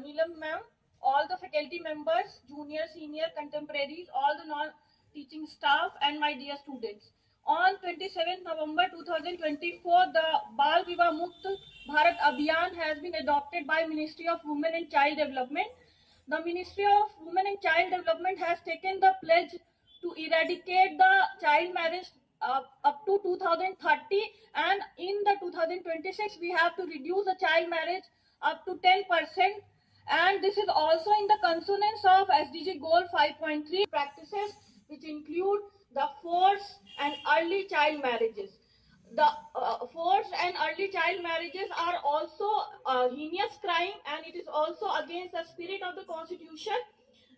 Neelam ma'am, all the faculty members, junior, senior, contemporaries, all the non-teaching staff, and my dear students. On 27th November 2024, the Bal Vivah Mukt Bharat Abhiyan has been adopted by Ministry of Women and Child Development. The Ministry of Women and Child Development has taken the pledge to eradicate the child marriage up to 2030, and in the 2026 we have to reduce the child marriage up to 10%, and this is also in the consonance of SDG goal 5.3 practices, which include the forced and early child marriages. The forced and early child marriages are also a heinous crime, and it is also against the spirit of the Constitution,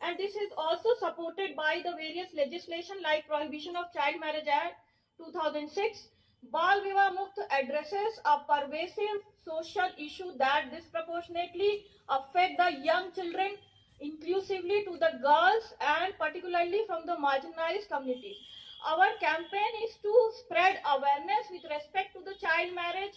and this is also supported by the various legislation like Prohibition of Child Marriage Act 2006. Bal Vivah Mukt addresses a pervasive social issue that disproportionately affect the young children, inclusively to the girls and particularly from the marginalized communities. Our campaign is to spread awareness with respect to the child marriage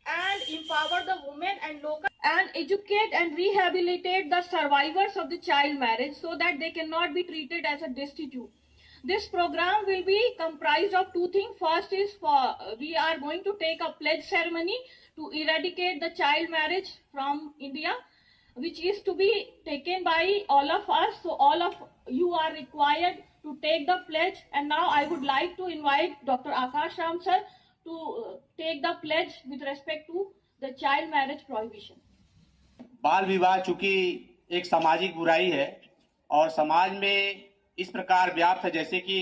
and empower the women and local and educate and rehabilitate the survivors of the child marriage so that they cannot be treated as a destitute. This program will be comprised of two things. First is we are going to take a pledge ceremony to eradicate the child marriage from India, which is to be taken by all of us. So all of you are required to take the pledge. And now I would like to invite Dr. Akash Ram sir to take the pledge with respect to the child marriage prohibition. बाल विवाह चूंकि एक सामाजिक बुराई है और समाज में इस प्रकार व्याप्त है जैसे कि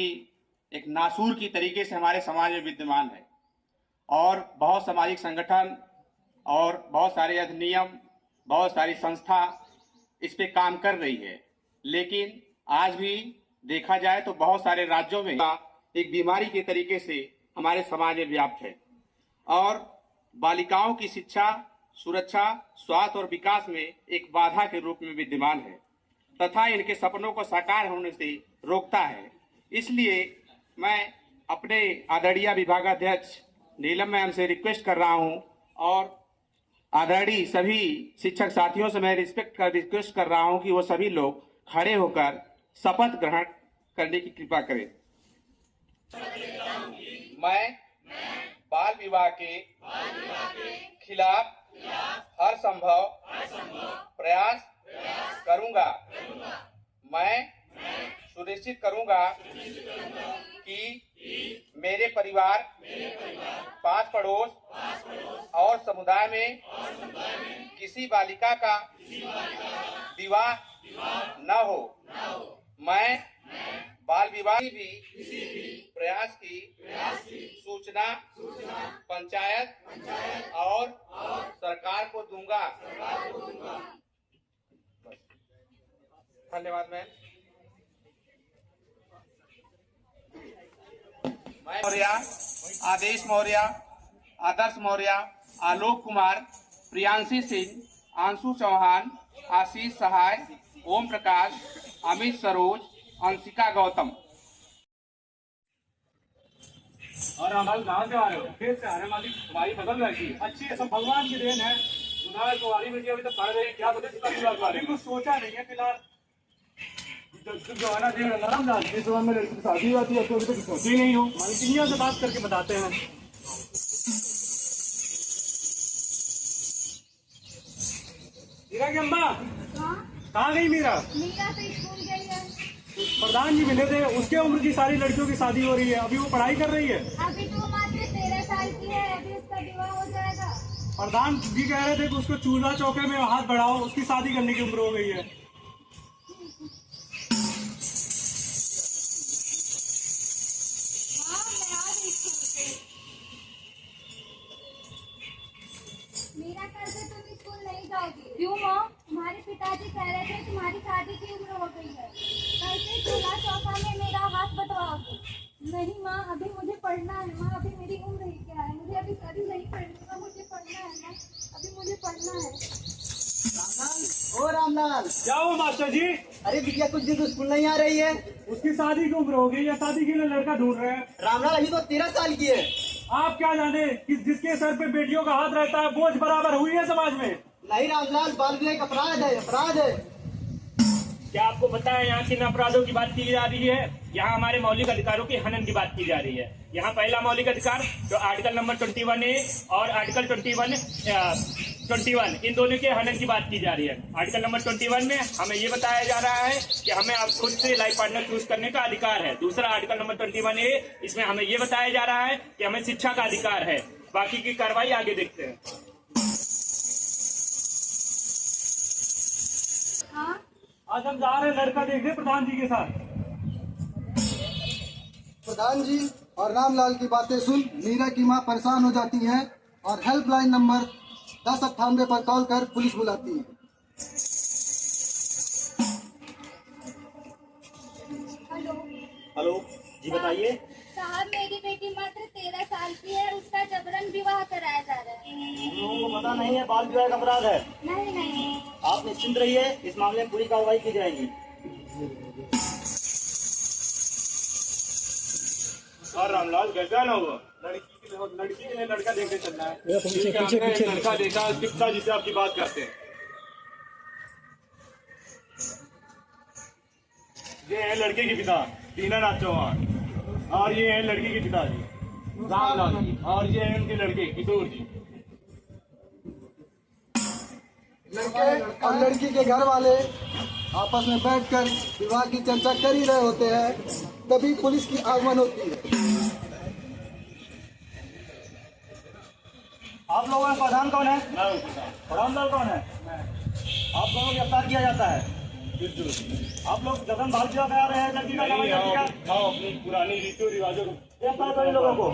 एक नासूर की तरीके से हमारे समाज में विद्यमान है, और बहुत सामाजिक संगठन और बहुत सारे अधिनियम, बहुत सारी संस्था इस पे काम कर रही है, लेकिन आज भी देखा जाए तो बहुत सारे राज्यों में एक बीमारी के तरीके से हमारे समाज में व्याप्त है और बालिकाओं की शिक्षा, सुरक्षा, स्वास्थ्य और विकास में एक बाधा के रूप में विद्यमान है तथा इनके सपनों को साकार होने से रोकता है। इसलिए मैं अपने आदरणीय विभागाध्यक्ष नीलम मैम से रिक्वेस्ट कर रहा हूं और आदरणीय सभी शिक्षक साथियों से मैं रिक्वेस्ट कर रहा हूं कि वो सभी लोग खड़े होकर शपथ ग्रहण करने की कृपा करें। मैं बाल विवाह के खिलाफ हर संभव प्रयास करूंगा। मैं सुनिश्चित करूंगा कि मेरे परिवार, पास पड़ोस और समुदाय में किसी बालिका का विवाह न हो। मैं बाल विवाह की भी प्रयास की सूचना पंचायत और सरकार को दूंगा। धन्यवाद मैम। मौर्य, आदेश मौर्य, आदर्श मौर्य, आलोक कुमार, प्रियांशी सिंह, आंशु चौहान, आशीष सहाय, ओम प्रकाश, अमित सरोज, अंशिका गौतम। और रामलाल कहाँ से आ रहे हो? खेत से आ रहे हैं मालिक। तुम्हारी फसल लगी अच्छी है, सब भगवान की देन है। सुनार कुंवारी बेटी अभी तक पढ़ रही है, क्या पता कुछ सोचा नहीं है फिलहाल। जो आना दे रामलाल इस समय में लड़की की शादी आती है तो अभी तक सोची नहीं हो। मालिकिनिया से बात करके बताते हैं। मीरा की अम्मा कहाँ गई? मीरा तो स्कूल गई है। प्रधान जी मिले थे, उसके उम्र की सारी लड़कियों की शादी हो रही है, अभी वो पढ़ाई कर रही है। अभी तो मात्र 13 साल की है, अभी उसका विवाह हो जाएगा। प्रधान जी कह रहे थे कि उसको चूल्हा चौके में हाथ बढ़ाओ, उसकी शादी करने की उम्र हो गई है। हाँ, मैं आ रही स्कूल से। मीरा कल से तुम स्कूल नहीं जाओगी। क्यों माँ? तुम्हारे पिताजी कह रहे थे तुम्हारी शादी की उम्र हो गई है, कल से चूल्हा चौका में मेरा हाथ बटवाओगे। नहीं माँ, अभी मुझे पढ़ना है। माँ, अभी मेरी उम्र ही क्या है, मुझे अभी शादी नहीं करनी है, मुझे पढ़ना है माँ, अभी मुझे पढ़ना है। रामलाल, ओ रामलाल, क्या हुआ मास्टर जी? अरे बिटिया कुछ दिन तो स्कूल नहीं आ रही है। उसकी शादी की उम्र हो गई है, शादी के लिए लड़का ढूंढ रहे हैं। रामलाल अभी तो 13 साल की है। आप क्या जाने कि जिसके सर पे बेटियों का हाथ रहता है बोझ बराबर हुई है समाज में। नहीं रामलाल, बाल विवाह एक अपराध है, अपराध है। क्या आपको पता है यहाँ किन अपराधों की बात की जा रही है? यहाँ हमारे मौलिक अधिकारों की हनन की बात की जा रही है। यहाँ पहला मौलिक अधिकार जो आर्टिकल नंबर 21A और आर्टिकल 21 इन दोनों के हनन की बात की जा रही है। आर्टिकल नंबर 21 में हमें ये बताया जा रहा है कि हमें अब खुद से लाइफ पार्टनर चूज करने का अधिकार है। दूसरा आर्टिकल नंबर 21A, इसमें हमें ये बताया जा रहा है कि हमें शिक्षा का अधिकार है। बाकी की कार्रवाई आगे देखते हैं। हाँ आज हम जा रहे हैं लड़का देखने प्रधान जी के साथ। प्रधान जी और रामलाल की बातें सुन मीरा की मां परेशान हो जाती है और हेल्पलाइन नंबर 1098 पर कॉल कर पुलिस बुलाती है। हेलो हेलो जी, बताइए। साहब, मेरी बेटी मात्र 13 साल की है, उसका जबरन विवाह कराया जा रहा है। हम लोगों को पता नहीं है बाल विवाह का अपराध है। नहीं नहीं, आप निश्चिंत रहिए, इस मामले में पूरी कार्रवाई की जाएगी। और रामलाल कैसा ना हुआ? लड़की के लिए लड़का देखने चलना है। पीछे लड़का देखा, उसके पिताजी से आपकी बात करते हैं। ये है लड़के के पिता दीनानाथ चौहान, और ये है लड़की के पिताजी रामलाल जी, और ये है उनके लड़के किशोर जी। लड़के और लड़की के घर वाले आपस में बैठकर विवाह की चर्चा कर ही रहे होते हैं, तभी पुलिस की आगमन होती है। आप लोगों में प्रधान कौन है? मैं हूँ पिता। रामलाल कौन है? आप लोगों को गिरफ्तार किया जाता है। आप लोग जबरन बाल विवाह करा रहे हैं लड़की का, नहीं, हम अपनी पुरानी रीतियों रिवाजों को गिरफ्तार करो इन लोगों को,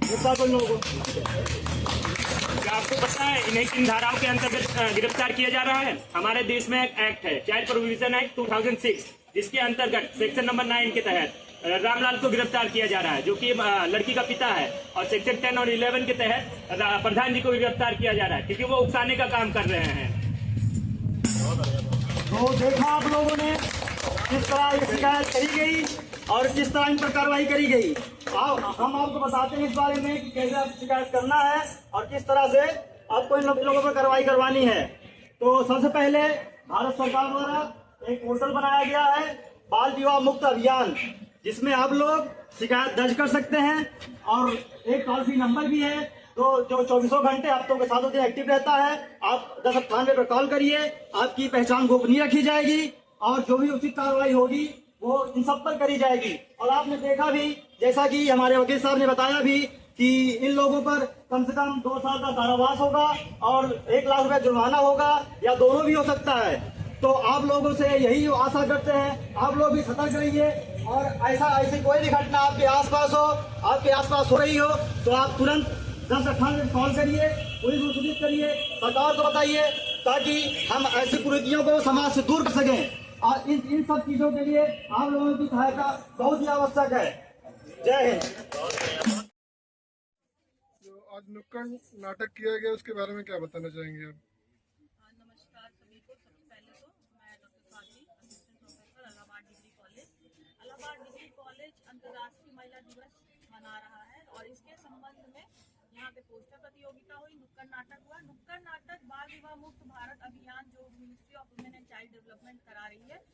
गिरफ्तार करो इन लोगों को। क्या आपको पता है इन्हें किन धाराओं के अंतर्गत गिरफ्तार किया जा रहा है? हमारे देश में एक एक्ट है, चाइल्ड प्रोविजन एक्ट 2006, जिसके अंतर्गत सेक्शन नंबर 9 के तहत रामलाल को गिरफ्तार किया जा रहा है, जो कि लड़की का पिता है। और सेक्शन 10 और 11 के तहत प्रधान जी को भी गिरफ्तार किया जा रहा है, क्योंकि वो उकसाने का काम कर रहे हैं। तो देखा आप लोगों ने किस तरह ये शिकायत करी गई और किस तरह इन पर कार्रवाई करी गई। हम आपको बताते हैं इस बारे में कि कैसे आपको शिकायत करना है और किस तरह से आपको इन लोगों पर कार्रवाई करवानी है। तो सबसे पहले भारत सरकार द्वारा एक पोर्टल बनाया गया है, बाल विवाह मुक्त अभियान, जिसमें आप लोग शिकायत दर्ज कर सकते हैं। और एक टोल फ्री नंबर भी है तो जो 24 घंटे हफ्तों के 7 दिन एक्टिव रहता है। आप 1098 पर कॉल करिए, आपकी पहचान गोपनीय रखी जाएगी और जो भी उचित कार्रवाई होगी वो इन सब पर करी जाएगी। और आपने देखा भी, जैसा कि हमारे वकील साहब ने बताया भी, कि इन लोगों पर कम से कम 2 साल का कारावास होगा और 1 लाख रुपया जुर्माना होगा, या दोनों भी हो सकता है। तो आप लोगों से यही आशा करते हैं, आप लोग भी सतर्क रहिए और ऐसी कोई भी घटना आपके आसपास हो रही हो तो आप तुरंत 1098 कॉल करिए, पुलिस को सूचित करिए, सरकार को बताइए, ताकि हम ऐसी कुरीतियों को समाज से दूर कर सकें। और इन सब चीजों के लिए आप लोगों की सहायता बहुत ही आवश्यक है। जय हिंद। जो आज नुक्कड़ नाटक किया गया उसके बारे में क्या बताना चाहेंगे आप? नमस्कार सभी को। सबसे पहले तो मैं doctor Swati, assistant professor, Allahabad degree college. Allahabad degree college अंतर्राष्ट्रीय महिला दिवस मना रहा है और इसके संबंध में यहाँ पे पोस्टर प्रतियोगिता हुई, नुक्कड़ नाटक हुआ। नुक्कड़ नाटक बाल विवाह मुक्त भारत अभियान जो ministry of women and child development करा रही है,